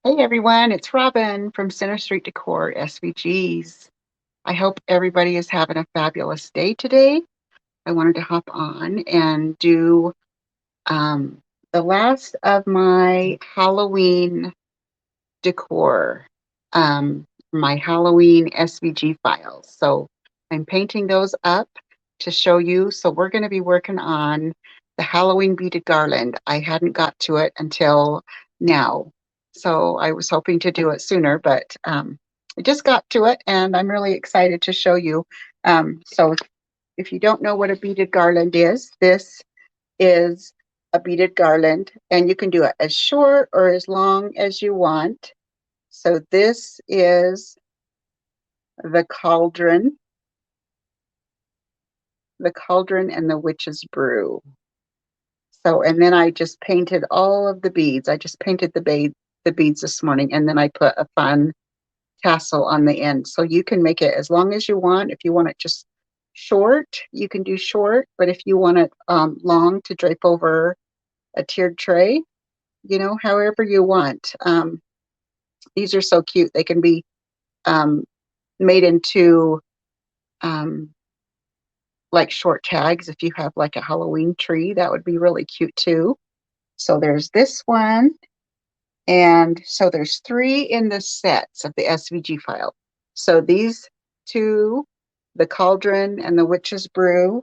Hey everyone, it's Robin from Center Street Decor SVGs. I hope everybody is having a fabulous day today. I wanted to hop on and do um, the last of my Halloween decor, um, my Halloween SVG files. So I'm painting those up to show you. So we're going to be working on the Halloween beaded garland. I hadn't got to it until now. So I was hoping to do it sooner, but I just got to it and I'm really excited to show you. So if you don't know what a beaded garland is, this is a beaded garland and you can do it as short or as long as you want. So this is the cauldron and the witch's brew. So, and then I just painted all of the beads. I just painted the beads this morning, and then I put a fun tassel on the end. So you can make it as long as you want. If you want it just short, you can do short. But if you want it long to drape over a tiered tray, however you want. These are so cute. They can be um, made into um, like short tags. If you have like a Halloween tree, that would be really cute too. So there's this one. And so there's three in the sets of the SVG file. So these two, the cauldron and the witch's brew.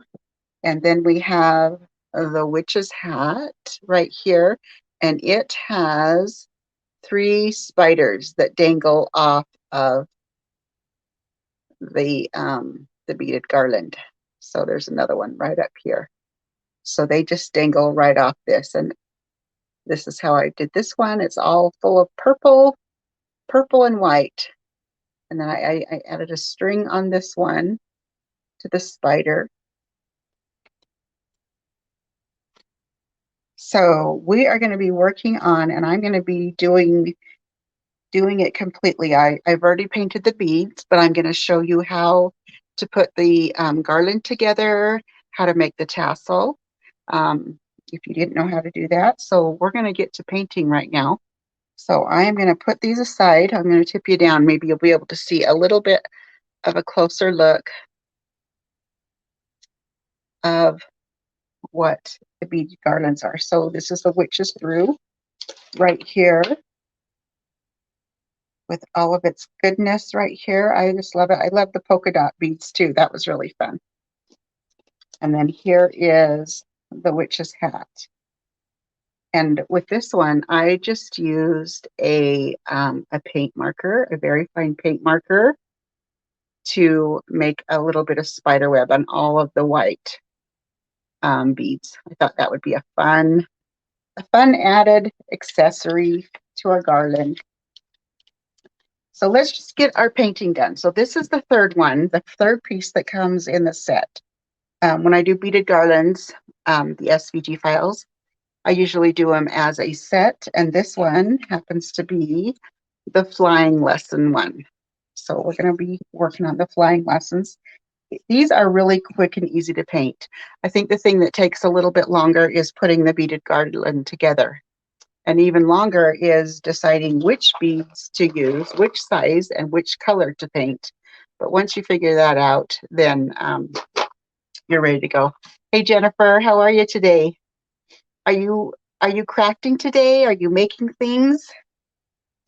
And then we have the witch's hat right here. And it has three spiders that dangle off of the beaded garland. So there's another one right up here. So they just dangle right off this. And this is how I did this one. It's all full of purple and white. And then I added a string on this one to the spider. So we are going to be working on, and I'm going to be doing it completely. I've already painted the beads, but I'm going to show you how to put the garland together, how to make the tassel, if you didn't know how to do that. So we're going to get to painting right now. So I am going to put these aside. I'm going to tip you down. Maybe you'll be able to see a little bit of a closer look of what the bead garlands are. So this is the witch's brew right here with all of its goodness right here. I just love it. I love the polka dot beads too. That was really fun. And then here is the witch's hat. And with this one, I just used a paint marker, a very fine paint marker, to make a little bit of spider web on all of the white beads. I thought that would be a fun added accessory to our garland. So let's just get our painting done. So this is the third one, the third piece that comes in the set. When I do beaded garlands, the SVG files, I usually do them as a set, and this one happens to be the flying lesson one. So we're going to be working on the flying lessons. These are really quick and easy to paint. I think the thing that takes a little bit longer is putting the beaded garland together. And even longer is deciding which beads to use, which size, and which color to paint. But once you figure that out, then you're ready to go. Hey, Jennifer, how are you today? Are you crafting today? Are you making things?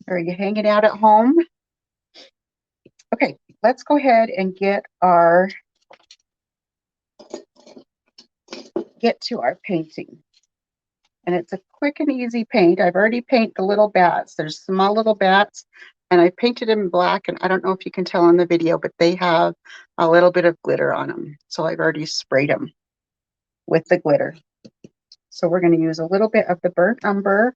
Or are you hanging out at home? Okay, let's go ahead and get to our painting. And it's a quick and easy paint. I've already painted the little bats. There's small little bats, and I painted them black, and I don't know if you can tell in the video, but they have a little bit of glitter on them. So I've already sprayed them with the glitter. So we're going to use a little bit of the burnt umber.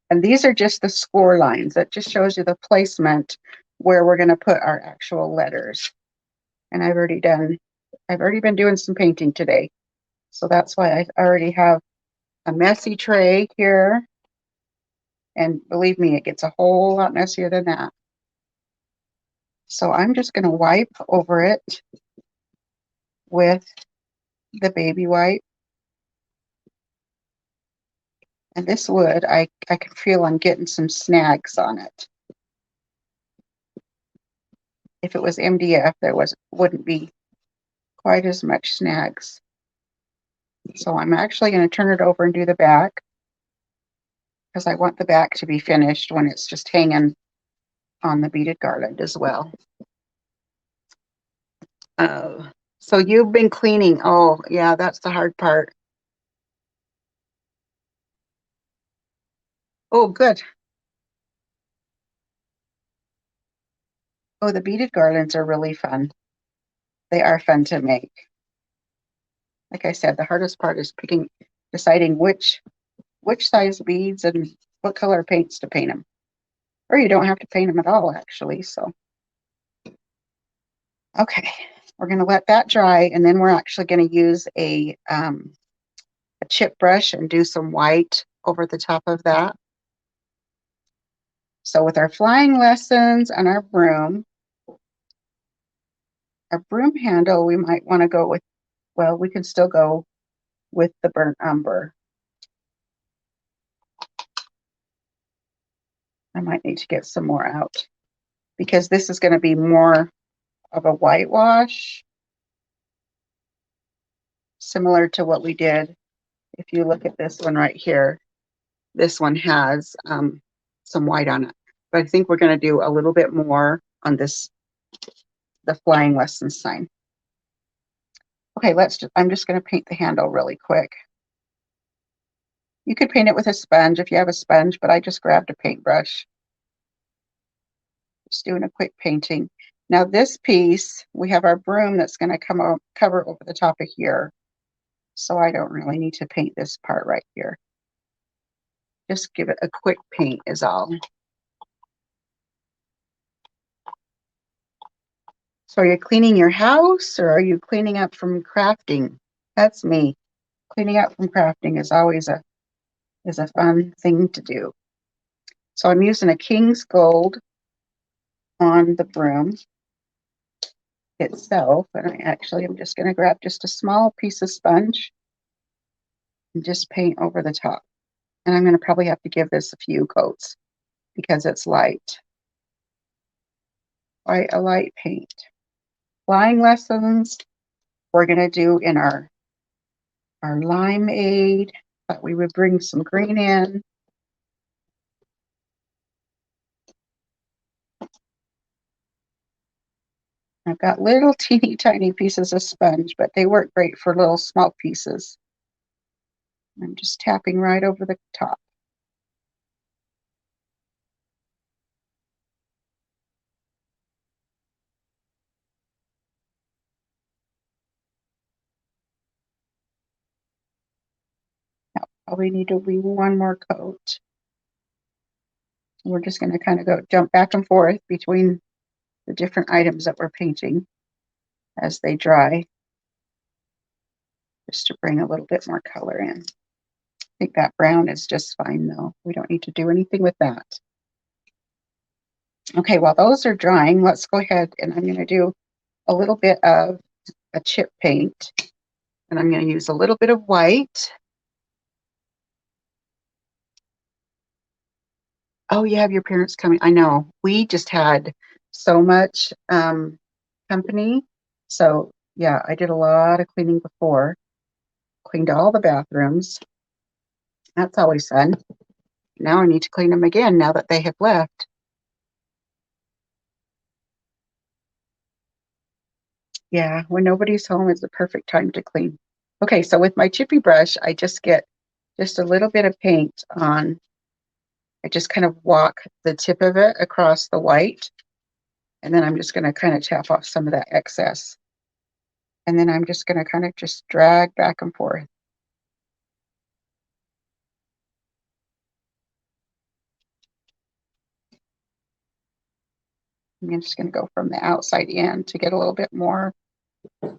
And these are just the score lines. That just shows you the placement where we're going to put our actual letters. And I've already been doing some painting today. So that's why I already have a messy tray here. And believe me, it gets a whole lot messier than that. So I'm just going to wipe over it with the baby wipe. And this wood, I can feel I'm getting some snags on it. If it was MDF, wouldn't be quite as much snags. So I'm actually going to turn it over and do the back because I want the back to be finished when it's just hanging on the beaded garland as well. So you've been cleaning. Oh, yeah, that's the hard part. Oh, good. Oh, the beaded garlands are really fun. They are fun to make. Like I said, the hardest part is deciding which size beads and what color paints to paint them. Or you don't have to paint them at all, actually. So, okay, we're going to let that dry, and then we're actually going to use a chip brush and do some white over the top of that. So with our flying lessons and our broom handle, we might want to go with, well, we can still go with the burnt umber. I might need to get some more out because this is going to be more of a whitewash, similar to what we did. If you look at this one right here, this one has some white on it. But I think we're going to do a little bit more on this, the flying lesson sign. Okay, I'm just going to paint the handle really quick. You could paint it with a sponge if you have a sponge, but I just grabbed a paintbrush. Just doing a quick painting. Now this piece, we have our broom that's going to cover over the top of here. So I don't really need to paint this part right here. Just give it a quick paint is all. So are you cleaning your house or are you cleaning up from crafting? That's me. Cleaning up from crafting is always a fun thing to do. So I'm using a King's Gold on the broom itself. And I'm just going to grab just a small piece of sponge and just paint over the top. And I'm going to probably have to give this a few coats because it's light. Quite a light paint. Flying lessons, we're going to do in our limeade. Thought we would bring some green in. I've got little teeny tiny pieces of sponge, but they work great for little small pieces. I'm just tapping right over the top. Now, probably need to be one more coat. We're just going to kind of jump back and forth between the different items that we're painting as they dry, just to bring a little bit more color in. I think that brown is just fine though. We don't need to do anything with that. Okay, while those are drying, let's go ahead and I'm going to do a little bit of a chip paint. And I'm going to use a little bit of white. Oh, you have your parents coming. I know. We just had so much company. So, yeah, I did a lot of cleaning before. Cleaned all the bathrooms. That's always fun. Now I need to clean them again now that they have left. Yeah, when nobody's home is the perfect time to clean. Okay, so with my chippy brush, I just get just a little bit of paint on. I just kind of walk the tip of it across the white. And then I'm just going to kind of tap off some of that excess. And then I'm just going to kind of just drag back and forth. I'm just going to go from the outside in to get a little bit more of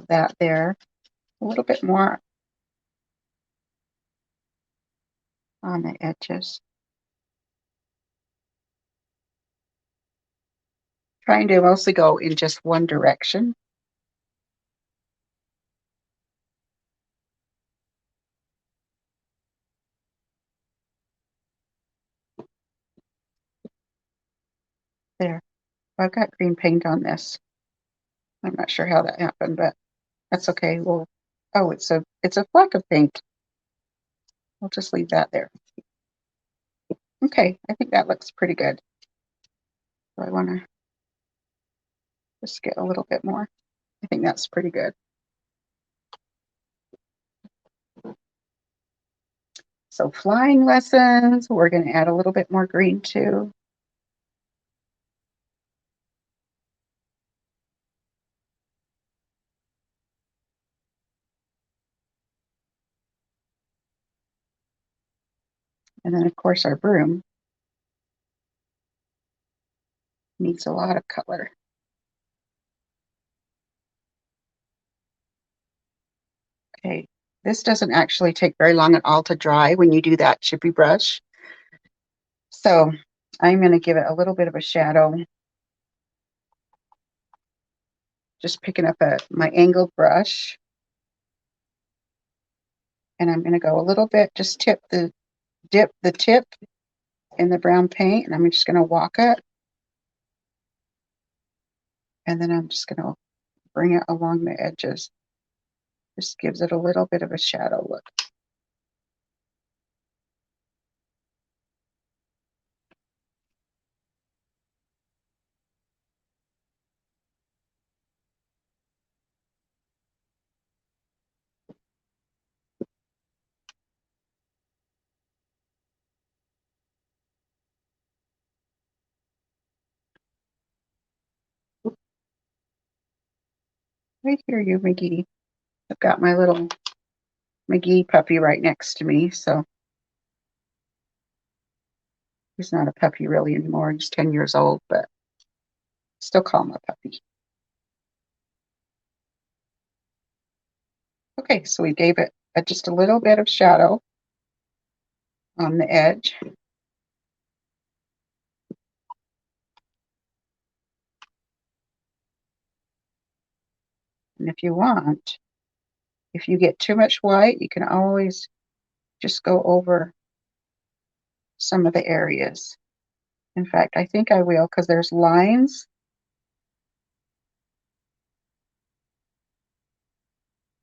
that there. A little bit more on the edges. Trying to mostly go in just one direction. I've got green paint on this. I'm not sure how that happened, but that's okay. Well, oh, it's a fleck of paint. I'll just leave that there. Okay, I think that looks pretty good. So I want to just get a little bit more. I think that's pretty good. So flying lessons, we're going to add a little bit more green too. And then of course our broom needs a lot of color. Okay, this doesn't actually take very long at all to dry when you do that chippy brush. So I'm going to give it a little bit of a shadow. Just picking up my angled brush. And I'm going to go a little bit, just dip the tip in the brown paint, and I'm just going to walk it. And then I'm just going to bring it along the edges. Just gives it a little bit of a shadow look. Right here, you McGee. I've got my little McGee puppy right next to me, so he's not a puppy really anymore. He's 10 years old, but still call him a puppy. Okay, so we gave it just a little bit of shadow on the edge. And if you want, if you get too much white, you can always just go over some of the areas. In fact, I think I will, because there's lines.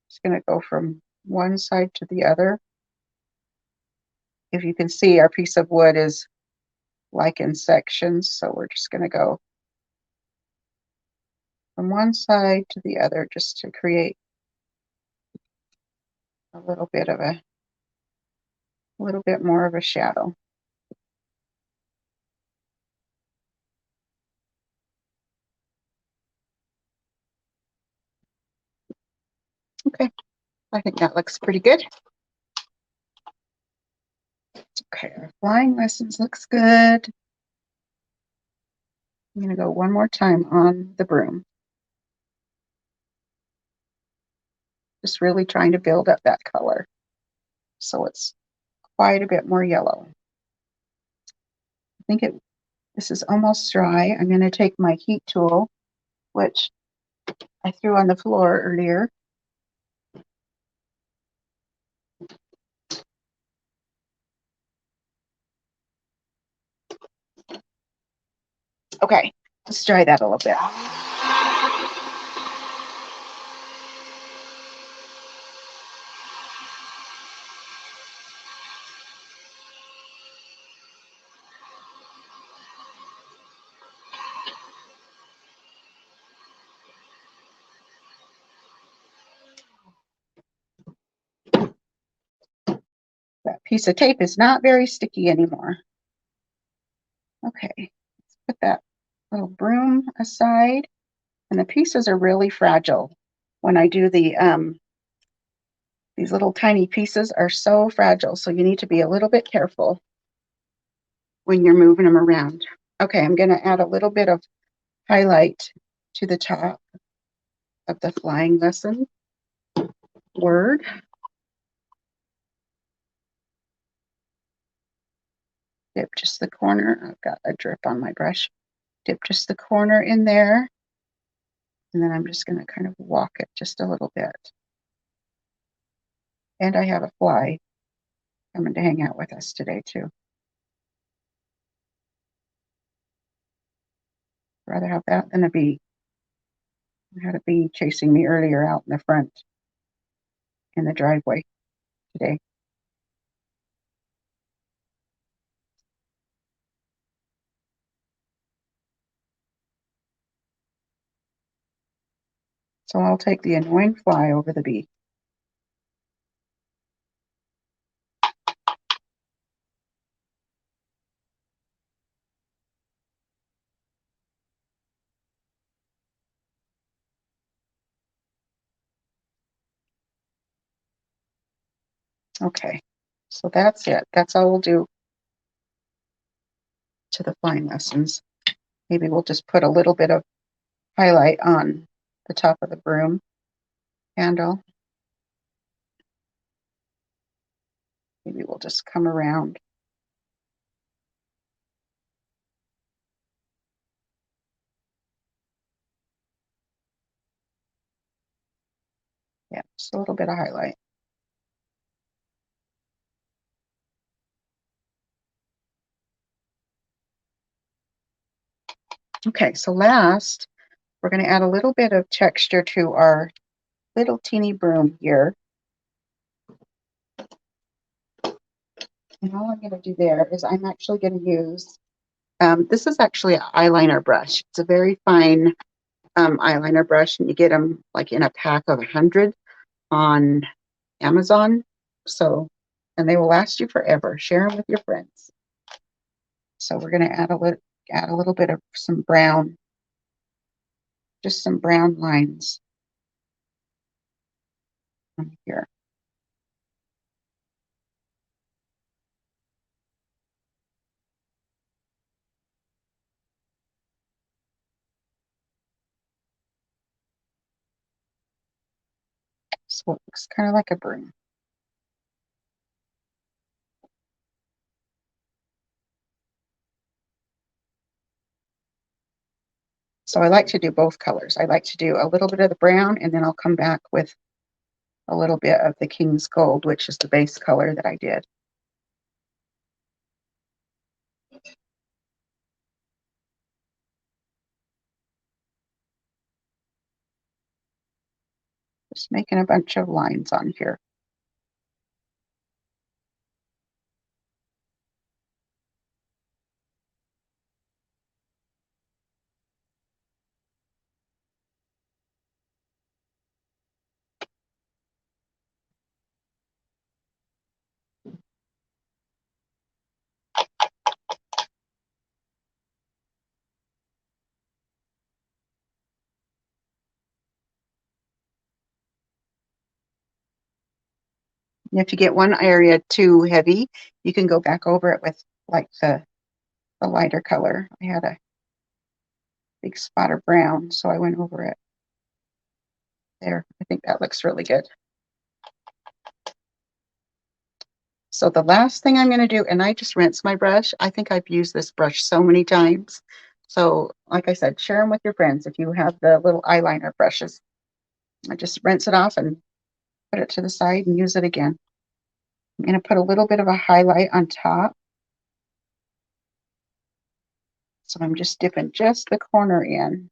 It's going to go from one side to the other. If you can see, our piece of wood is like in sections, so we're just going to go from one side to the other just to create a little bit more of a shadow. Okay, I think that looks pretty good. Okay, our flying lessons looks good. I'm going to go one more time on the broom. Just really trying to build up that color so it's quite a bit more yellow. I think this is almost dry. I'm going to take my heat tool, which I threw on the floor earlier. Okay, let's dry that a little bit. That piece of tape is not very sticky anymore. Okay, let's put that little broom aside. And the pieces are really fragile. When I do these little tiny pieces are so fragile, so you need to be a little bit careful when you're moving them around. Okay, I'm going to add a little bit of highlight to the top of the flying lesson word. Dip just the corner. I've got a drip on my brush. Dip just the corner in there. And then I'm just going to kind of walk it just a little bit. And I have a fly coming to hang out with us today too. rather have that than a bee. I had a bee chasing me earlier out in the front in the driveway today. So I'll take the annoying fly over the bee. Okay, so that's it. That's all we'll do to the flying lessons. Maybe we'll just put a little bit of highlight on the top of the broom handle. Maybe we'll just come around. Yeah, just a little bit of highlight. Okay, so last, we're going to add a little bit of texture to our little teeny broom here. And all I'm going to do there is I'm actually going to use, this is actually an eyeliner brush. It's a very fine eyeliner brush, and you get them like in a pack of 100 on Amazon. So, and they will last you forever. Share them with your friends. So we're going to add a little bit of some brown, just some brown lines on here. So it looks kind of like a broom. So I like to do both colors. I like to do a little bit of the brown, and then I'll come back with a little bit of the King's Gold, which is the base color that I did. Just making a bunch of lines on here. And if you get one area too heavy, you can go back over it with like the lighter color. I had a big spot of brown, so I went over it there. I think that looks really good. So the last thing I'm going to do, and I just rinse my brush. I think I've used this brush so many times. So like I said, share them with your friends if you have the little eyeliner brushes. I just rinse it off and put it to the side and use it again. I'm going to put a little bit of a highlight on top. So I'm just dipping just the corner in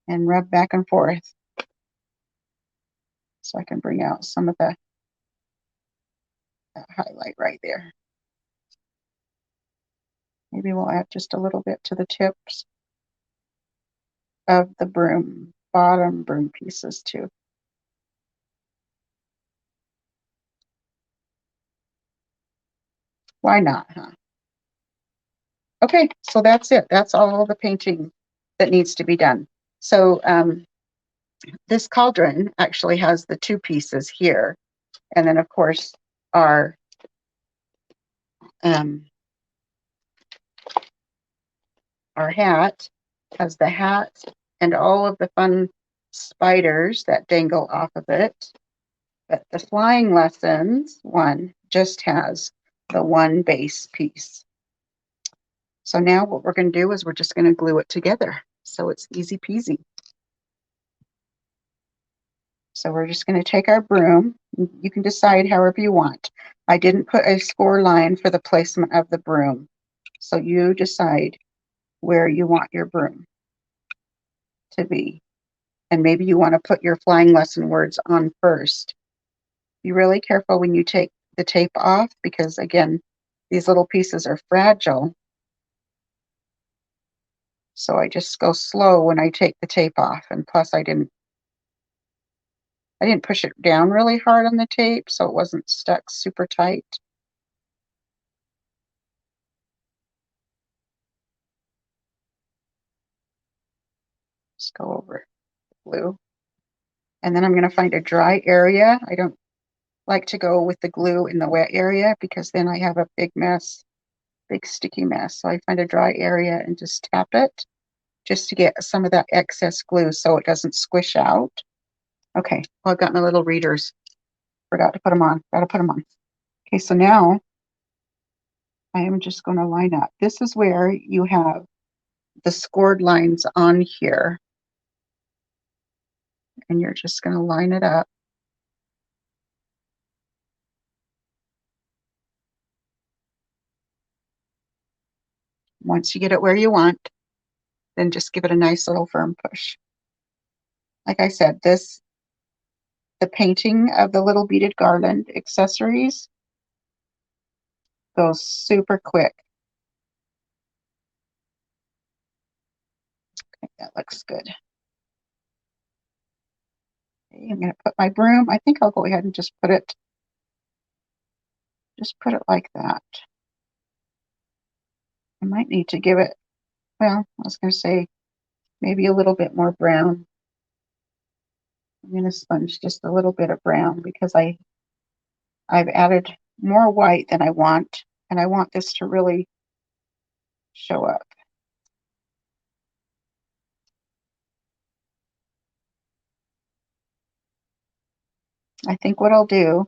and rub back and forth so I can bring out some of that highlight right there. Maybe we'll add just a little bit to the tips of the broom, bottom broom pieces too. Why not, huh? Okay, so that's it. That's all the painting that needs to be done. So this cauldron actually has the two pieces here. And then, of course, our hat has the hat and all of the fun spiders that dangle off of it. But the flying lessons one just has the one base piece. So now what we're going to do is we're just going to glue it together. So it's easy peasy. So we're just going to take our broom. You can decide however you want. I didn't put a score line for the placement of the broom. So you decide where you want your broom. to be. And maybe you want to put your flying lesson words on first. Be really careful when you take the tape off because, again, these little pieces are fragile. So I just go slow when I take the tape off. And plus I didn't push it down really hard on the tape, so it wasn't stuck super tight. Just go over the glue. And then I'm going to find a dry area. I don't like to go with the glue in the wet area because then I have a big mess, big sticky mess. So I find a dry area and just tap it just to get some of that excess glue so it doesn't squish out. Okay, well, I've got my little readers. Forgot to put them on. Got to put them on. Okay, so now I am just going to line up. This is where you have the scored lines on here. And you're just going to line it up. Once you get it where you want, then just give it a nice little firm push. Like I said, the painting of the little beaded garland accessories goes super quick. Okay, that looks good. Okay, I'm going to put my broom. I think I'll go ahead and just put it like that. I might need to give it, well, I was going to say maybe a little bit more brown. I'm going to sponge just a little bit of brown because I've added more white than I want, and I want this to really show up. I think what I'll do,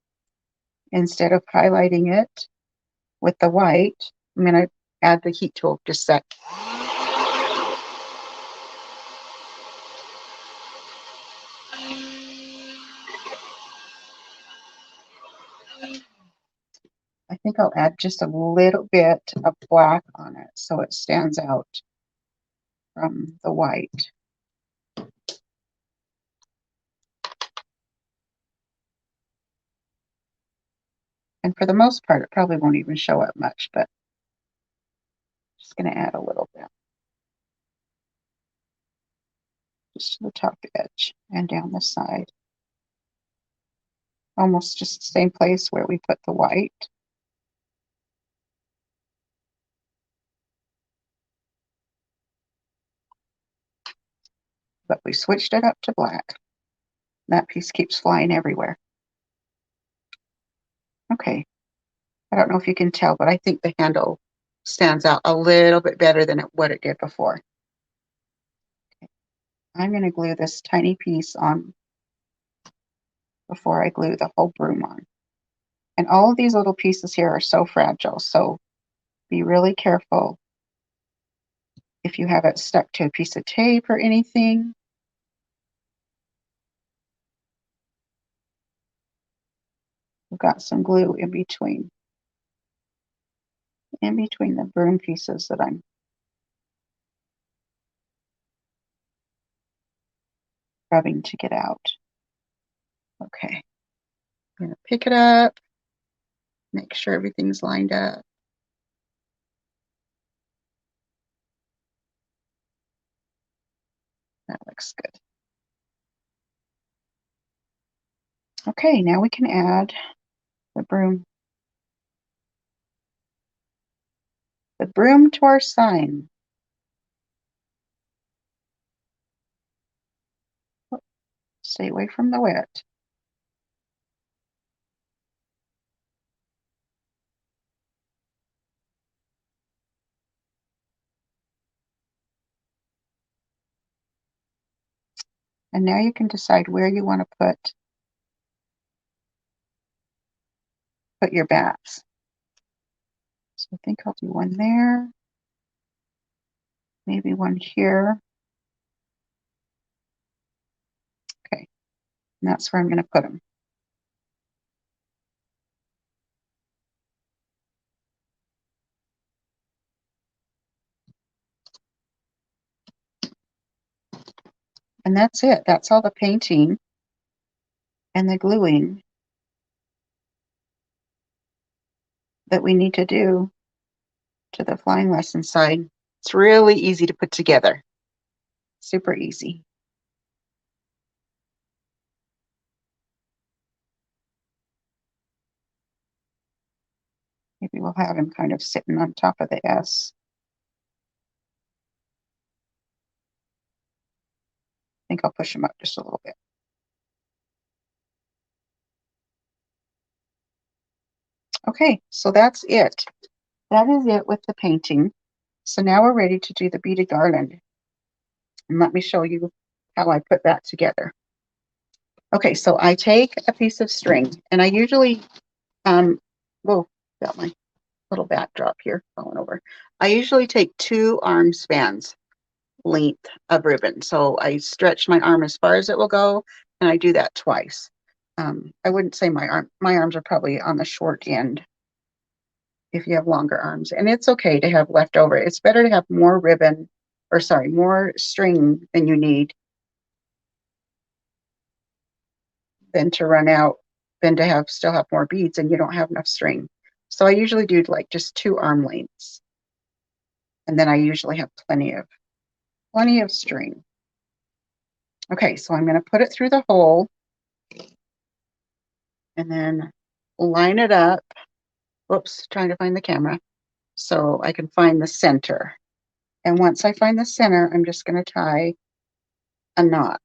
instead of highlighting it with the white, I'm going to add the heat tool just a sec. I think I'll add just a little bit of black on it so it stands out from the white. And for the most part, it probably won't even show up much, but I'm just going to add a little bit. Just to the top edge and down the side. Almost just the same place where we put the white. But we switched it up to black. That piece keeps flying everywhere. Okay. I don't know if you can tell, but I think the handle stands out a little bit better than what it did before. Okay. I'm going to glue this tiny piece on before I glue the whole broom on. And all of these little pieces here are so fragile, so be really careful if you have it stuck to a piece of tape or anything. We've got some glue in between the broom pieces that I'm rubbing to get out. Okay, I'm going to pick it up, make sure everything's lined up. That looks good. Okay, now we can add the broom to our sign. Stay away from the wet. And now you can decide where you want to put your bats. So I think I'll do one there, maybe one here. Okay, and that's where I'm going to put them. And that's it. That's all the painting and the gluing that we need to do to the flying lesson side. It's really easy to put together. Super easy. Maybe we'll have him kind of sitting on top of the S. I think I'll push him up just a little bit. Okay, so that's it. That is it with the painting. So now we're ready to do the beaded garland. And let me show you how I put that together. Okay, so I take a piece of string, and I usually, whoa, got my little backdrop here falling over. I usually take 2 arm spans length of ribbon. So I stretch my arm as far as it will go, and I do that twice. I wouldn't say my arms are probably on the short end if you have longer arms, and it's okay to have leftover. It's better to have more ribbon, or sorry, more string than you need than to run out, than to have still have more beads and you don't have enough string. So I usually do like just 2 arm lengths, and then I usually have plenty of string. Okay, so I'm going to put it through the hole and then line it up. Whoops, trying to find the camera so I can find the center. And once I find the center, I'm just going to tie a knot.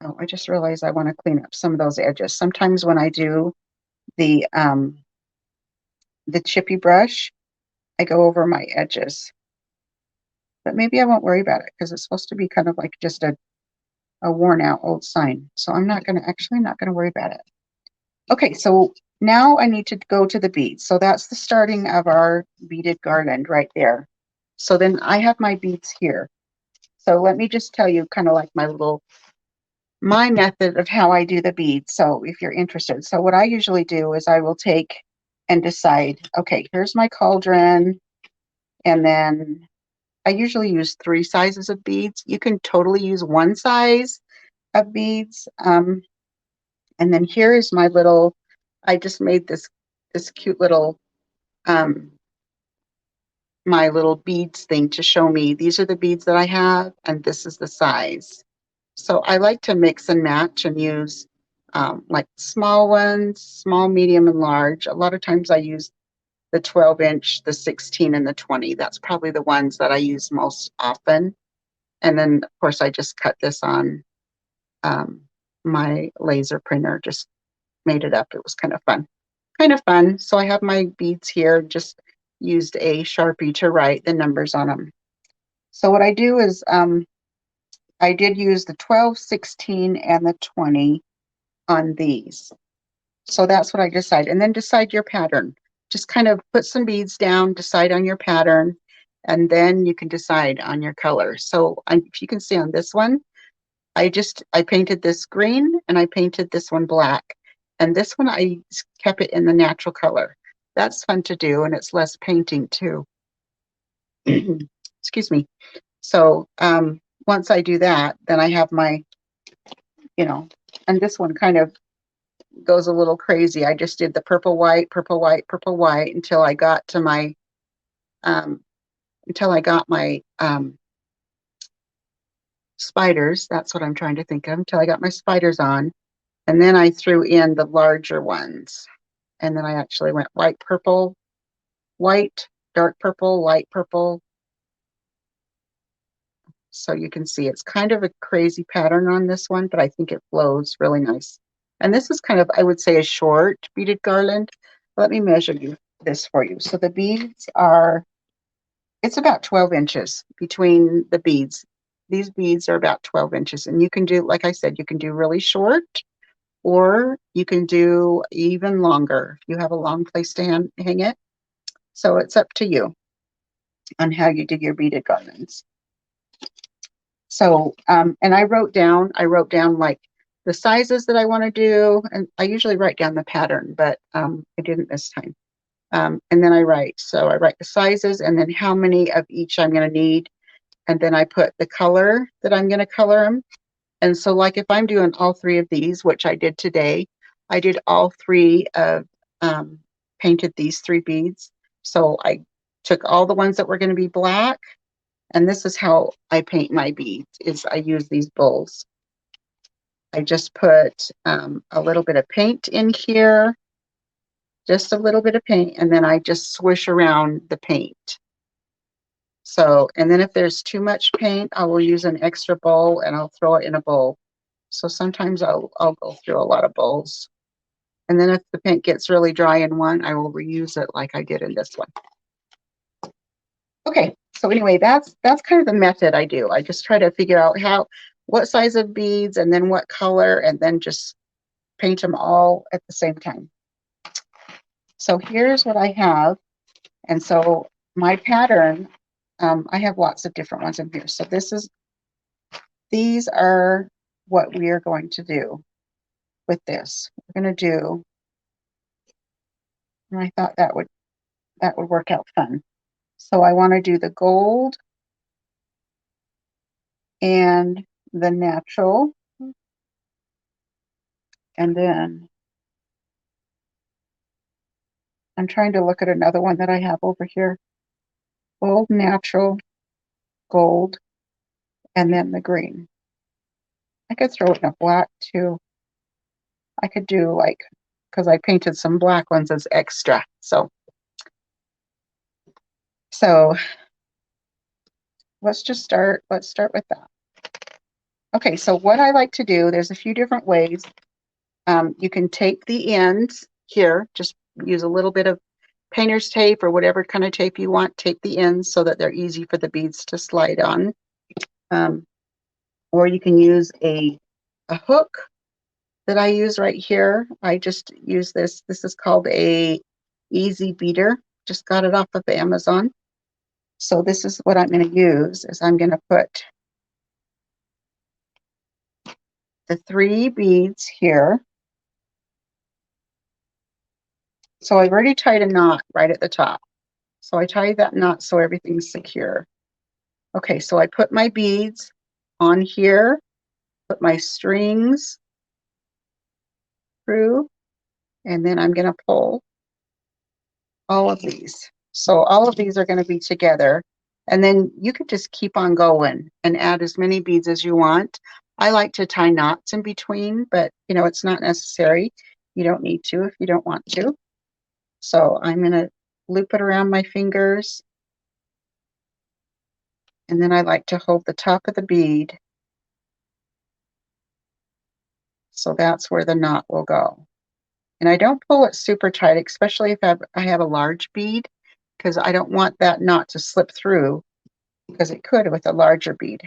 Oh, I just realized I want to clean up some of those edges. Sometimes when I do the chippy brush, I go over my edges. But maybe I won't worry about it because it's supposed to be kind of like just a worn out old sign. So I'm not going to worry about it. Okay, so now I need to go to the beads. So that's the starting of our beaded garland right there. So then I have my beads here. So let me just tell you kind of like my method of how I do the beads. So if you're interested. So what I usually do is I will take and decide, okay, here's my cauldron. And then I usually use 3 sizes of beads. You can totally use 1 size of beads. And then here is my little, I just made this cute little, my little beads thing to show me these are the beads that I have and this is the size. So I like to mix and match and use like small ones, small, medium, and large. A lot of times I use the 12-inch, the 16, and the 20. That's probably the ones that I use most often. And then, of course, I just cut this on my laser printer, just made it up. It was kind of fun. Kind of fun. So I have my beads here, just used a Sharpie to write the numbers on them. So what I do is I did use the 12, 16, and the 20 on these. So that's what I decide. And then decide your pattern. Just kind of put some beads down, decide on your pattern, and then you can decide on your color. So if you can see on this one, I painted this green and I painted this one black. And this one, I kept it in the natural color. That's fun to do, and it's less painting too. Excuse me. So once I do that, then I have my, and this one kind of goes a little crazy. I just did the purple, white, purple, white, purple, white until I got to my, spiders. That's what I'm trying to think of, until I got my spiders on. And then I threw in the larger ones. And then I actually went white, purple, white, dark purple, light purple. So you can see it's kind of a crazy pattern on this one, but I think it flows really nice. And this is kind of, I would say, a short beaded garland. Let me measure this for you. So the beads it's about 12 inches between the beads. These beads are about 12 inches. And you can do, like I said, you can do really short, or you can do even longer if you have a long place to hang it. So it's up to you on how you do your beaded garlands. So, and I wrote down like the sizes that I want to do, and I usually write down the pattern, but I didn't this time. And then I write the sizes and then how many of each I'm going to need. and then I put the color that I'm going to color them. And so like if I'm doing all three of these, which I did today, I did all three of, painted these 3 beads. So I took all the ones that were going to be black, and this is how I paint my beads, is I use these bowls. I just put a little bit of paint in here, just a little bit of paint, and then I just swish around the paint. So, and then if there's too much paint, I will use an extra bowl and I'll throw it in a bowl. So sometimes I'll go through a lot of bowls. And then if the paint gets really dry in one, I will reuse it like I did in this one. Okay, so anyway, that's kind of the method I do. I just try to figure out what size of beads and then what color, and then just paint them all at the same time. So here's what I have. And so my pattern, I have lots of different ones in here. So these are what we are going to do with this. We're going to do, and I thought that would work out fun. So I want to do the gold and the natural, and then I'm trying to look at another one that I have over here. Gold, natural, gold, and then the green. I could throw it in a black too. I could do like, because I painted some black ones as extra. So let's start with that. Okay, so what I like to do, there's a few different ways. You can tape the ends here, just use a little bit of painter's tape or whatever kind of tape you want, tape the ends so that they're easy for the beads to slide on. Or you can use a hook that I use right here. I just use this. This is called a easy beater. Just got it off of Amazon. So this is what I'm going to use, is I'm going to put the 3 beads here. So I've already tied a knot right at the top. So I tie that knot so everything's secure. Okay, so I put my beads on here, put my strings through, and then I'm going to pull all of these. So all of these are going to be together. And then you could just keep on going and add as many beads as you want. I like to tie knots in between, but you know, it's not necessary. You don't need to if you don't want to. So I'm going to loop it around my fingers. And then I like to hold the top of the bead. So that's where the knot will go. And I don't pull it super tight, especially if I have a large bead, because I don't want that knot to slip through, because it could with a larger bead.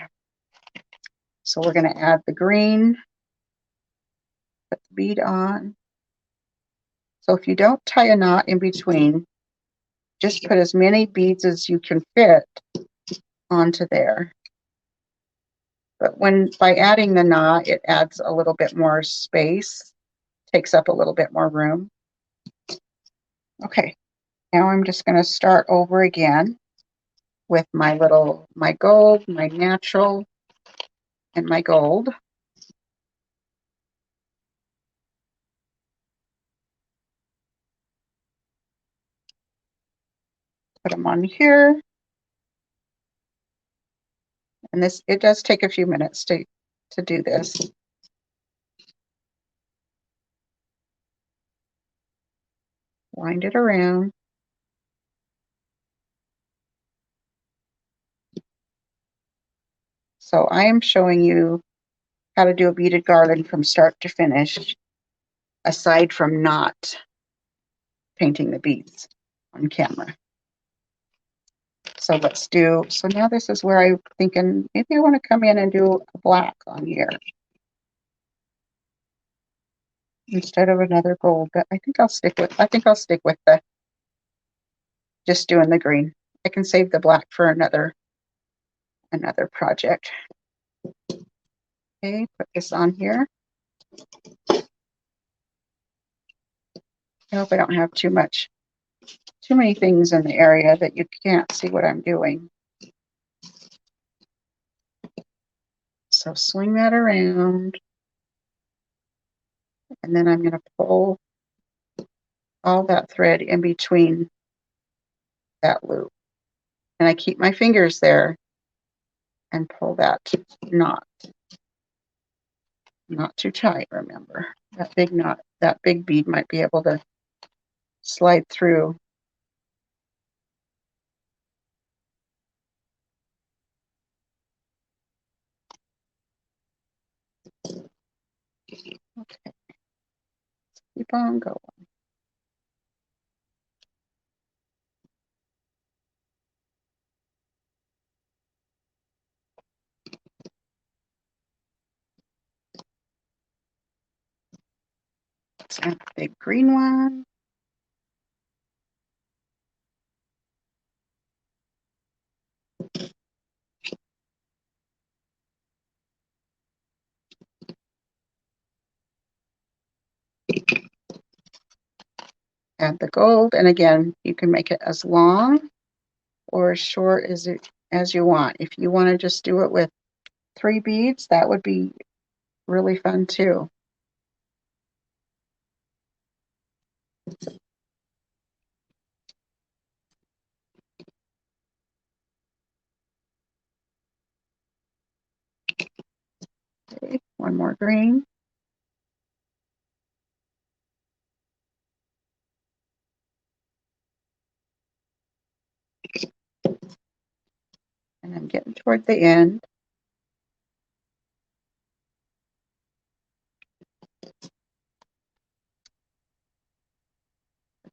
So we're going to add the green, put the bead on. So if you don't tie a knot in between, just put as many beads as you can fit onto there. But by adding the knot, it adds a little bit more space, takes up a little bit more room. Okay, now I'm just going to start over again with my gold, my natural, and my gold. Put them on here. And it does take a few minutes to do this. Wind it around. So I am showing you how to do a beaded garland from start to finish, aside from not painting the beads on camera. So so now this is where I'm thinking, maybe I want to come in and do a black on here instead of another gold, but I think I'll stick with the just doing the green. I can save the black for another project. Okay, put this on here. I hope I don't have too many things in the area that you can't see what I'm doing. So swing that around, and then I'm going to pull all that thread in between that loop. And I keep my fingers there and pull that knot. Not too tight, remember. That big knot, that big bead might be able to slide through. Okay, keep on going. Let's add the big green one. Add the gold, and again, you can make it as long or as short as you want. If you want to just do it with 3 beads, that would be really fun too. Okay, one more green. And I'm getting toward the end.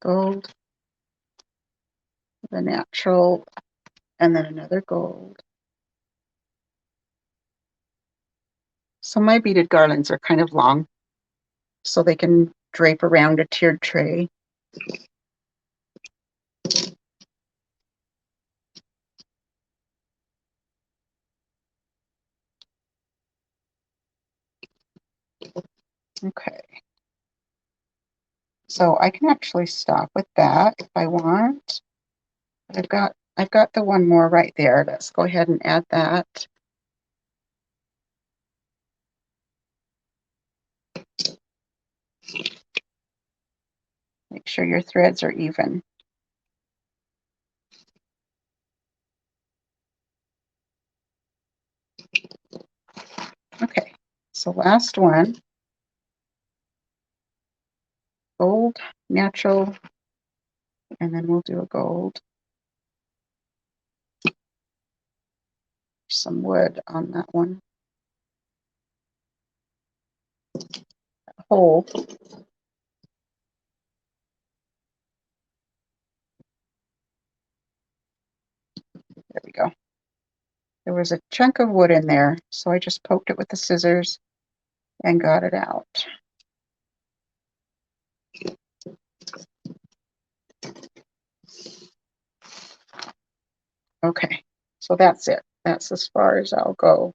Gold, the natural, and then another gold. So my beaded garlands are kind of long, so they can drape around a tiered tray. Okay. So I can actually stop with that if I want. But I've got the one more right there. Let's go ahead and add that. Make sure your threads are even. Okay, so last one. Gold, natural, and then we'll do a gold. Some wood on that one. Hole. There we go. There was a chunk of wood in there, so I just poked it with the scissors and got it out. Okay, so that's it. That's as far as I'll go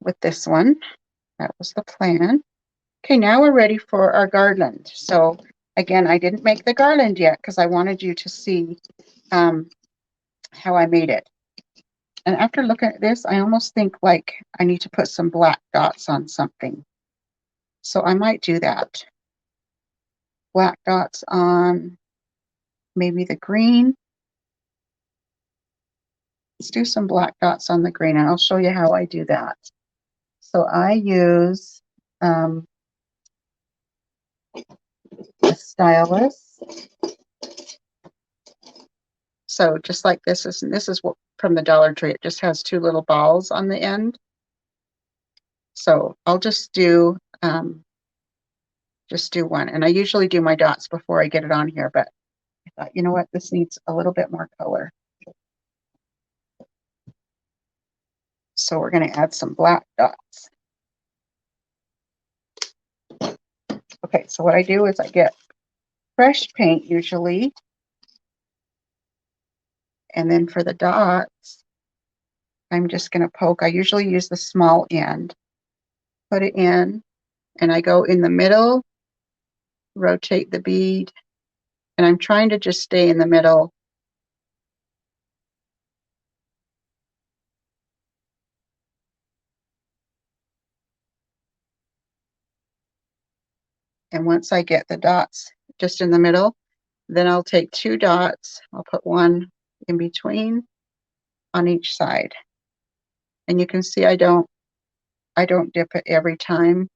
with this one. That was the plan. Okay, now we're ready for our garland. So again, I didn't make the garland yet because I wanted you to see how I made it. And after looking at this, I almost think like I need to put some black dots on something. So I might do that. Black dots on maybe the green. Let's do some black dots on the green, and I'll show you how I do that. So I use a stylus. So just like this is what from the Dollar Tree. It just has 2 little balls on the end. So I'll just do one, and I usually do my dots before I get it on here. But I thought, you know what, this needs a little bit more color. So we're going to add some black dots. Okay, so what I do is I get fresh paint usually, and then for the dots, I'm just going to poke. I usually use the small end, put it in, and I go in the middle, rotate the bead, and I'm trying to just stay in the middle. And once I get the dots just in the middle, then I'll take 2 dots, I'll put 1 in between on each side. And you can see I don't dip it every time.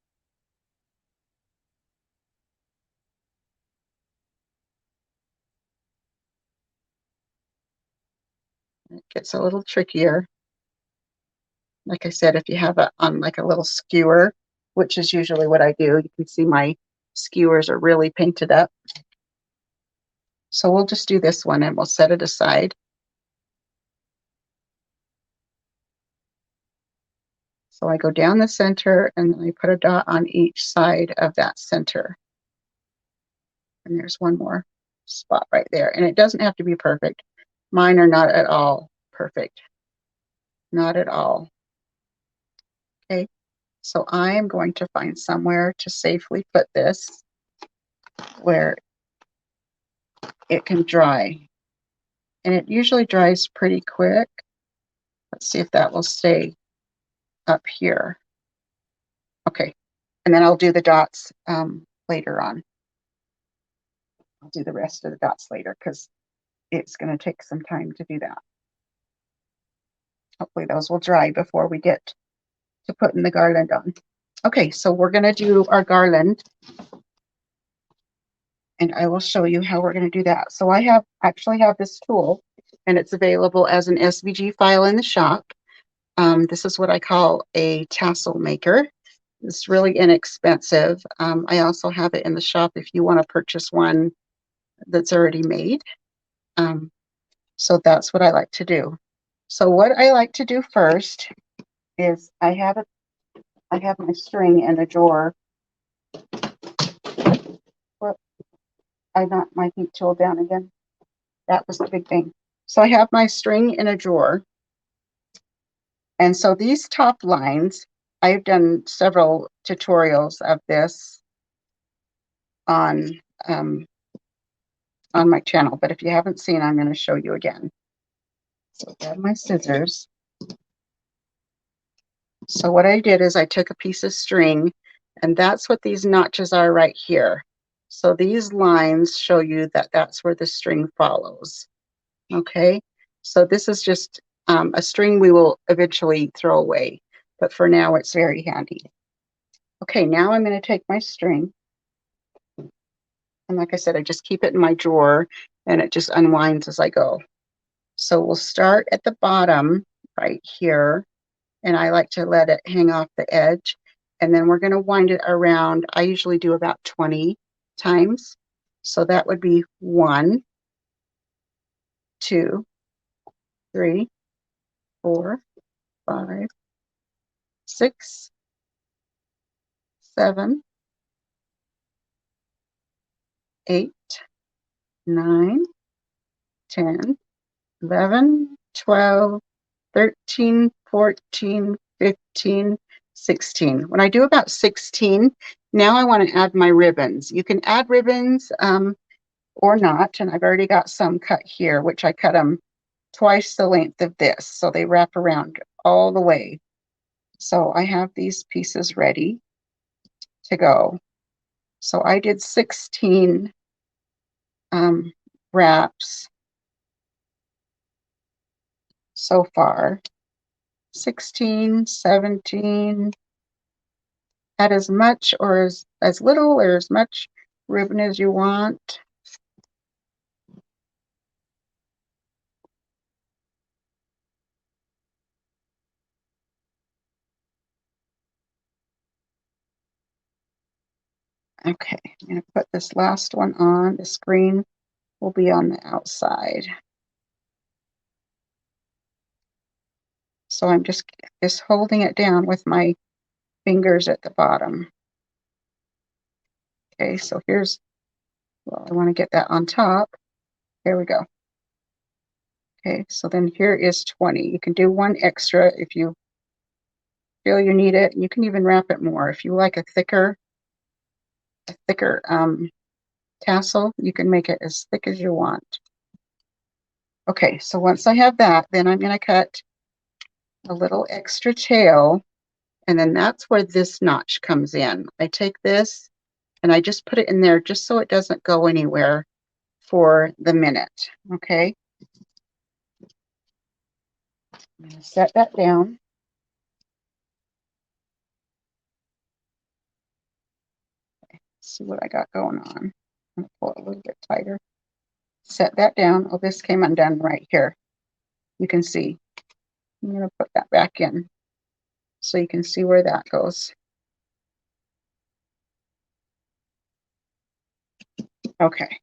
It gets a little trickier. Like I said, if you have it on like a little skewer, which is usually what I do, you can see my skewers are really painted up. So we'll just do this one and we'll set it aside. So I go down the center and then I put a dot on each side of that center. And there's one more spot right there. And it doesn't have to be perfect. Mine are not at all perfect. Not at all. Okay, so I am going to find somewhere to safely put this where it can dry. And it usually dries pretty quick. Let's see if that will stay up here. Okay, and then I'll do the dots later on. I'll do the rest of the dots later because it's going to take some time to do that. Hopefully those will dry before we get to putting the garland on. Okay, so we're going to do our garland. And I will show you how we're going to do that. So I actually have this tool, and it's available as an SVG file in the shop. This is what I call a tassel maker. It's really inexpensive. I also have it in the shop if you want to purchase one that's already made. So that's what I like to do. So what I like to do first is I have my string in a drawer. Whoop, I knocked my heat tool down again. That was the big thing. So I have my string in a drawer. And so these top lines, I've done several tutorials of this on my channel, but if you haven't seen, I'm going to show you again. So I have my scissors. So what I did is I took a piece of string, and that's what these notches are right here. So these lines show you that that's where the string follows. Okay, so this is just a string we will eventually throw away, but for now it's very handy. Okay, now I'm going to take my string, and like I said, I just keep it in my drawer and it just unwinds as I go. So we'll start at the bottom right here, and I like to let it hang off the edge, and then we're going to wind it around. I usually do about 20 times. So that would be 1, 2, 3, 4, 5, 6, 7, 8, 9, 10, 11, 12, 13, 14, 15, 16. When I do about 16, now I want to add my ribbons. You can add ribbons or not, and I've already got some cut here, which I cut them twice the length of this, so they wrap around all the way. So I have these pieces ready to go. So I did 16 wraps so far. 16, 17. Add as much or as little or as much ribbon as you want. Okay, I'm going to put this last one on. The screen will be on the outside. So I'm just holding it down with my fingers at the bottom. Okay, so here's, well, I want to get that on top. There we go. Okay, so then here is 20. You can do one extra if you feel you need it. You can even wrap it more. If you like a thicker tassel, you can make it as thick as you want. Okay, so once I have that, then I'm going to cut a little extra tail, and then that's where this notch comes in. I take this And I just put it in there just so it doesn't go anywhere for the minute. Okay. I'm going to set that down. See what I got going on. I'm going to pull it a little bit tighter. Set that down. Oh, this came undone right here. You can see. I'm going to put that back in so you can see where that goes. Okay.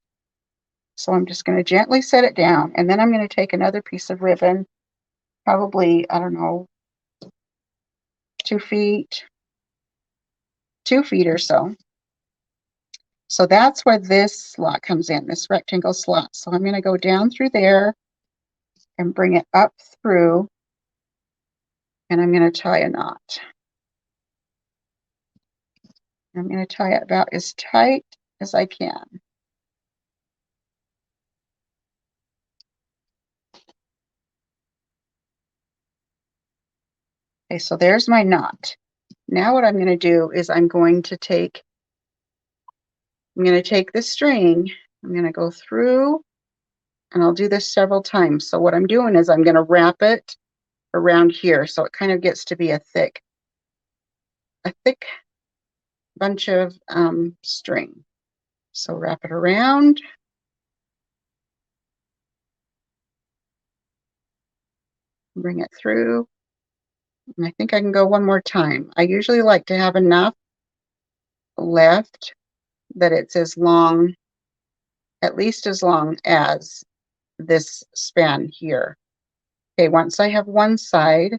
So I'm just going to gently set it down, and then I'm going to take another piece of ribbon, probably, I don't know, 2 feet or so. So that's where this slot comes in, this rectangle slot. So I'm going to go down through there and bring it up through, and I'm going to tie a knot. I'm going to tie it about as tight as I can. Okay, so there's my knot. Now what I'm going to do is I'm going to take this string, I'm going to go through, and I'll do this several times. So what I'm doing is I'm going to wrap it around here so it kind of gets to be a thick bunch of string. So wrap it around. Bring it through. And I think I can go one more time. I usually like to have enough left that it's as long, at least as long as this span here. Okay, once I have one side,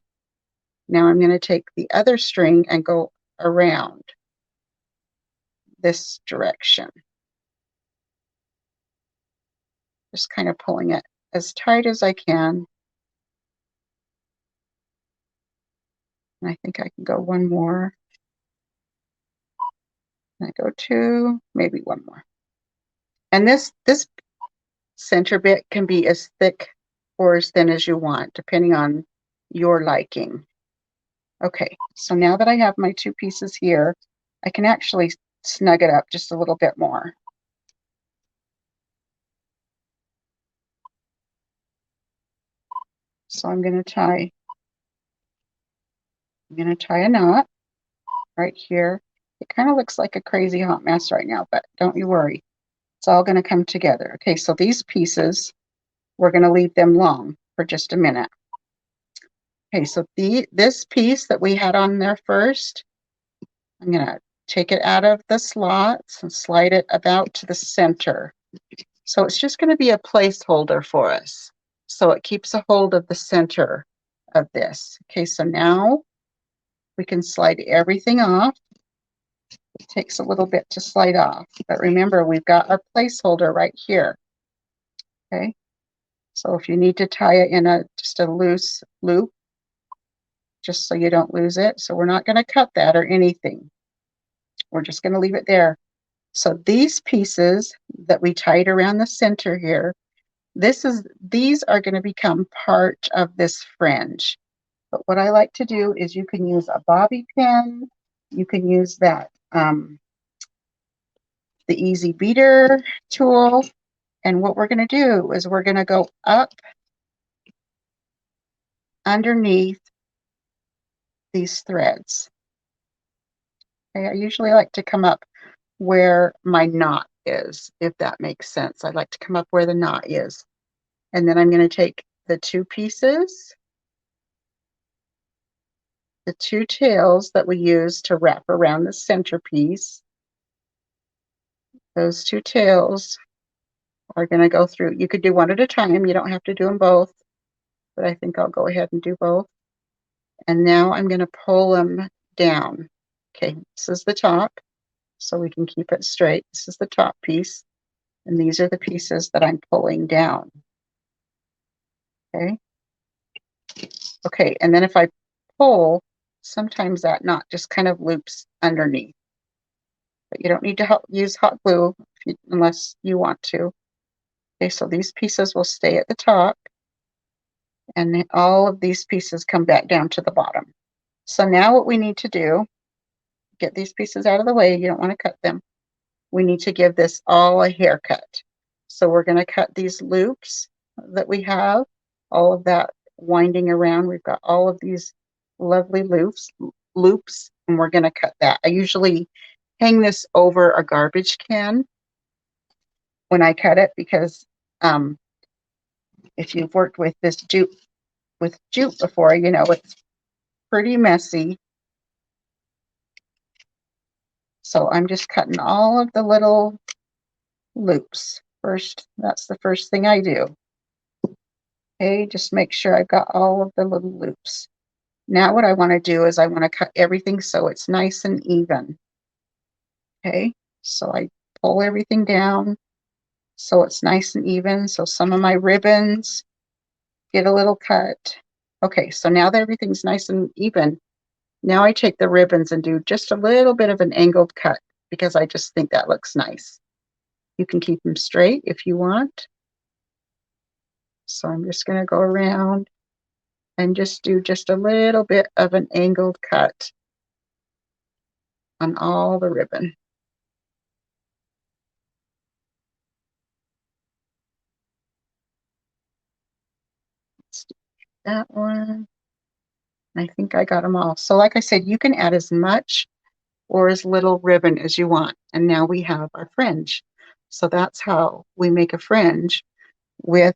now I'm going to take the other string and go around this direction. Just kind of pulling it as tight as I can. And I think I can go one more. And I go 2, maybe one more. And this center bit can be as thick or as thin as you want, depending on your liking. Okay, so now that I have my 2 pieces here, I can actually snug it up just a little bit more. So I'm going to tie a knot right here. It kind of looks like a crazy hot mess right now, but don't you worry. It's all going to come together. Okay, so these pieces, we're going to leave them long for just a minute. Okay, so this piece that we had on there first, I'm going to take it out of the slots and slide it about to the center. So it's just going to be a placeholder for us. So it keeps a hold of the center of this. Okay, so now we can slide everything off. It takes a little bit to slide off, but remember, we've got our placeholder right here. Okay, so if you need to tie it in just a loose loop, just so you don't lose it. So we're not going to cut that or anything. We're just going to leave it there. So these pieces that we tied around the center here, these are going to become part of this fringe. But what I like to do is you can use a bobby pin. You can use that, the easy beater tool. And what we're going to do is we're going to go up underneath these threads. Okay, I usually like to come up where my knot is, if that makes sense. I like to come up where the knot is. And then I'm going to take the 2 pieces, the 2 tails that we use to wrap around the centerpiece. Those 2 tails are going to go through. You could do one at a time. You don't have to do them both, but I think I'll go ahead and do both. And now I'm going to pull them down. Okay, this is the top, so we can keep it straight. This is the top piece, and these are the pieces that I'm pulling down. Okay. Okay, and then if I pull, sometimes that knot just kind of loops underneath. But you don't need to use hot glue unless you want to. Okay, so these pieces will stay at the top, and then all of these pieces come back down to the bottom. So now what we need to do, get these pieces out of the way. You don't want to cut them. we need to give this all a haircut. So we're going to cut these loops that we have, all of that winding around. We've got all of these lovely loops, and we're going to cut that. I usually hang this over a garbage can when I cut it because if you've worked with this jute before, you know it's pretty messy. So I'm just cutting all of the little loops first. That's the first thing I do. Okay, just make sure I've got all of the little loops. Now what I want to do is I want to cut everything so it's nice and even. Okay, so I pull everything down so it's nice and even. So some of my ribbons get a little cut. Okay, so now that everything's nice and even, now I take the ribbons and do just a little bit of an angled cut because I just think that looks nice. You can keep them straight if you want. So I'm just going to go around and just do just a little bit of an angled cut on all the ribbon. Let's do that one. I think I got them all. So like I said, you can add as much or as little ribbon as you want. And now we have our fringe. So that's how we make a fringe with,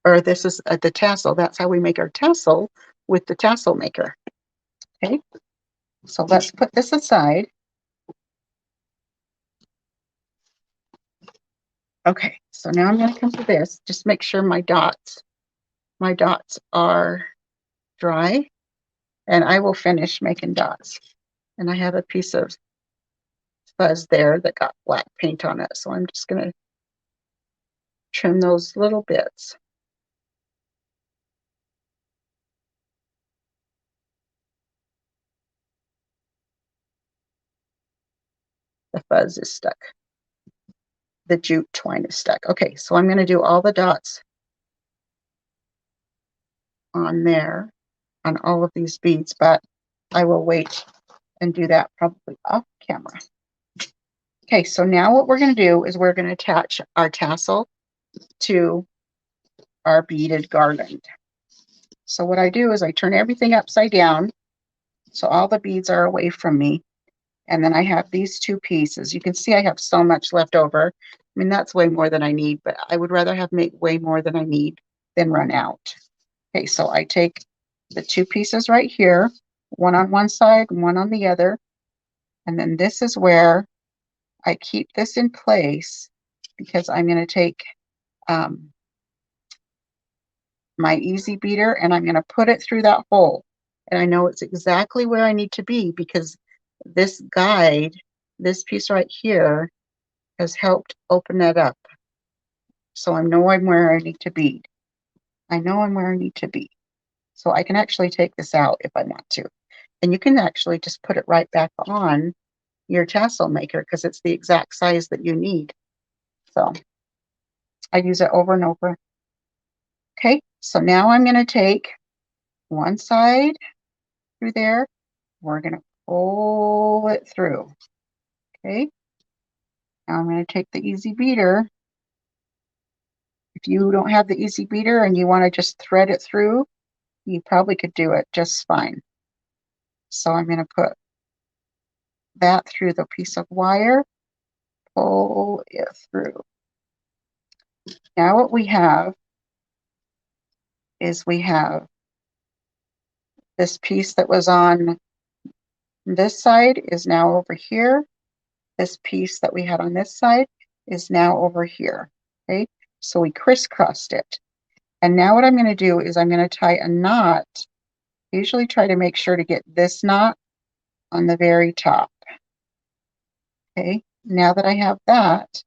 or this is the tassel. That's how we make our tassel with the tassel maker. Okay, so let's put this aside. Okay, so now I'm going to come to this. Just make sure my dots are dry, and I will finish making dots. And I have a piece of fuzz there that got black paint on it, so I'm just going to trim those little bits. The fuzz is stuck. The jute twine is stuck. Okay, so I'm going to do all the dots on there, on all of these beads, but I will wait and do that probably off camera. Okay, so now what we're going to do is we're going to attach our tassel to our beaded garland. So what I do is I turn everything upside down so all the beads are away from me. And then I have these two pieces. You can see I have so much left over. I mean, that's way more than I need, but I would rather have make way more than I need than run out. Okay, so I take the two pieces right here, one on one side and one on the other. And then this is where I keep this in place because I'm going to take my easy beater and I'm going to put it through that hole. And I know it's exactly where I need to be because this guide, this piece right here, has helped open that up. So I know I'm where I need to be. I know I'm where I need to be. So I can actually take this out if I want to. And you can actually just put it right back on your tassel maker because it's the exact size that you need. So I use it over and over. Okay, so now I'm going to take one side through there. We're going to pull it through. Okay, now I'm going to take the easy beater. If you don't have the easy beater and you want to just thread it through, you probably could do it just fine. So I'm going to put that through the piece of wire, pull it through. Now what we have is we have this piece that was on this side is now over here. This piece that we had on this side is now over here. Okay, so we crisscrossed it. And now what I'm going to do is I'm going to tie a knot. I usually try to make sure to get this knot on the very top. Okay, now that I have that,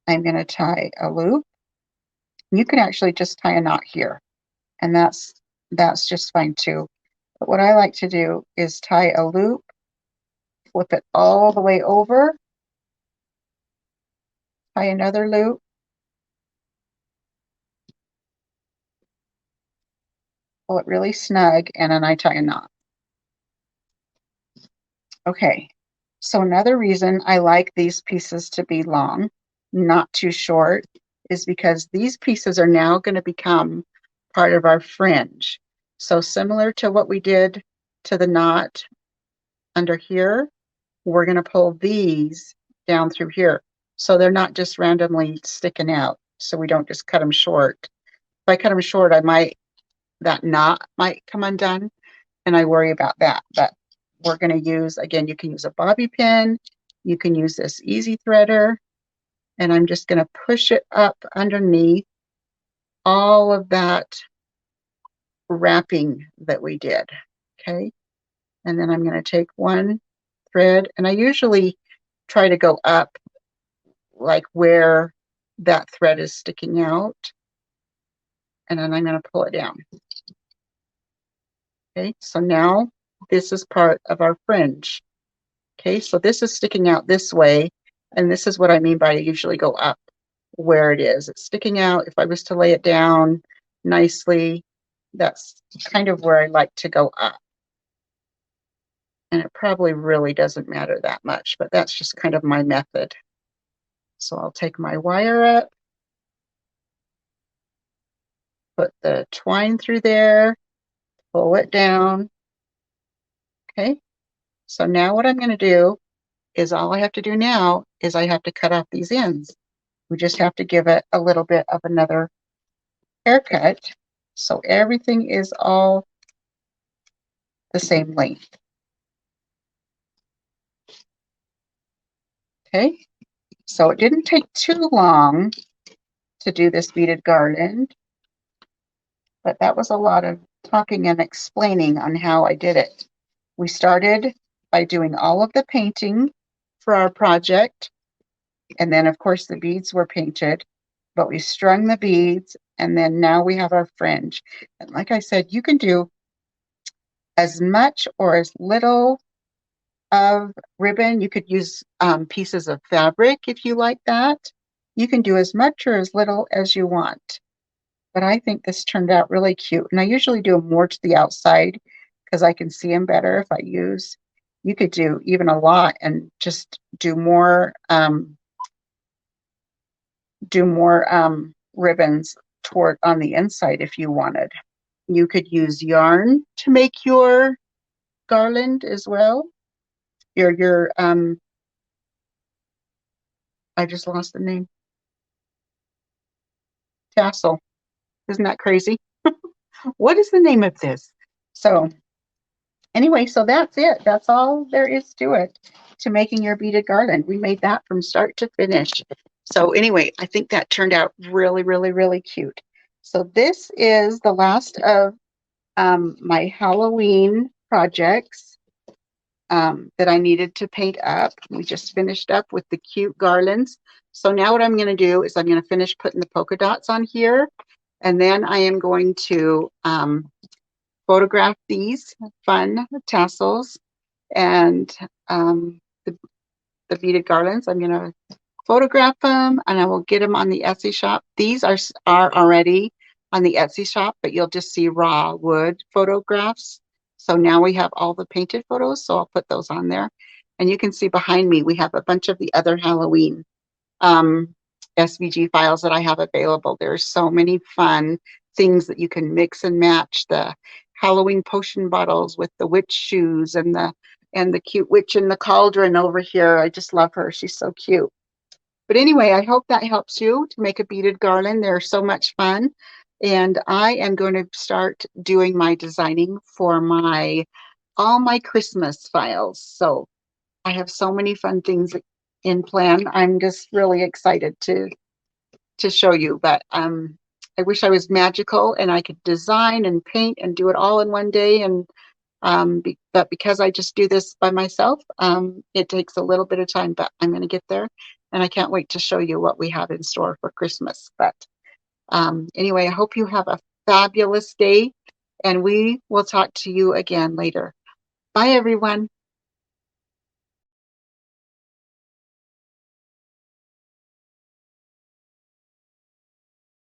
I'm going to tie a loop. You can actually just tie a knot here, and that's just fine too. But what I like to do is tie a loop, flip it all the way over, tie another loop, pull it really snug, and then I tie a knot. Okay, So another reason I like these pieces to be long, not too short, is because these pieces are now going to become part of our fringe. So similar to what we did to the knot under here, we're going to pull these down through here. So they're not just randomly sticking out. So we don't just cut them short. If I cut them short, that knot might come undone, and I worry about that. But we're going to use, again, you can use a bobby pin. You can use this easy threader. And I'm just going to push it up underneath all of that wrapping that we did. Okay. And then I'm going to take one thread, and I usually try to go up like where that thread is sticking out. And then I'm going to pull it down. Okay. So now this is part of our fringe. Okay. So this is sticking out this way. And this is what I mean by I usually go up where it is. It's sticking out. If I was to lay it down nicely, that's kind of where I like to go up. And it probably really doesn't matter that much, but that's just kind of my method. So I'll take my wire up, put the twine through there, pull it down. Okay. So now what I'm going to do is all I have to do now is I have to cut off these ends. We just have to give it a little bit of another haircut. So everything is all the same length. Okay. So it didn't take too long to do this beaded garland, but that was a lot of talking and explaining on how I did it. We started by doing all of the painting for our project, and then of course the beads were painted, but we strung the beads, and then now we have our fringe. And like I said, you can do as much or as little of ribbon. You could use pieces of fabric if you like that. You can do as much or as little as you want. But I think this turned out really cute. And I usually do them more to the outside because I can see them better if I use. You could do even a lot and just do more ribbons toward on the inside if you wanted. You could use yarn to make your garland as well. Your I just lost the name. Tassel. Isn't that crazy? What is the name of this? So anyway, so that's it. That's all there is to it, to making your beaded garland. We made that from start to finish. So anyway, I think that turned out really, really, really cute. So this is the last of my Halloween projects that I needed to paint up. We just finished up with the cute garlands. So now what I'm going to do is I'm going to finish putting the polka dots on here. And then I am going to photograph these fun tassels and the beaded garlands. I'm going to photograph them and I will get them on the Etsy shop. These are already on the Etsy shop, but you'll just see raw wood photographs. So now we have all the painted photos, so I'll put those on there. And you can see behind me, we have a bunch of the other Halloween SVG files that I have available. There's so many fun things that you can mix and match. The Halloween potion bottles with the witch shoes and the cute witch in the cauldron over here. I just love her. She's so cute. But anyway, I hope that helps you to make a beaded garland. They're so much fun. And I am going to start doing my designing for all my Christmas files. So I have so many fun things in plan. I'm just really excited to show you. But I wish I was magical and I could design and paint and do it all in one day. And but because I just do this by myself, it takes a little bit of time, but I'm going to get there. And I can't wait to show you what we have in store for Christmas. But anyway, I hope you have a fabulous day, and we will talk to you again later. Bye, everyone.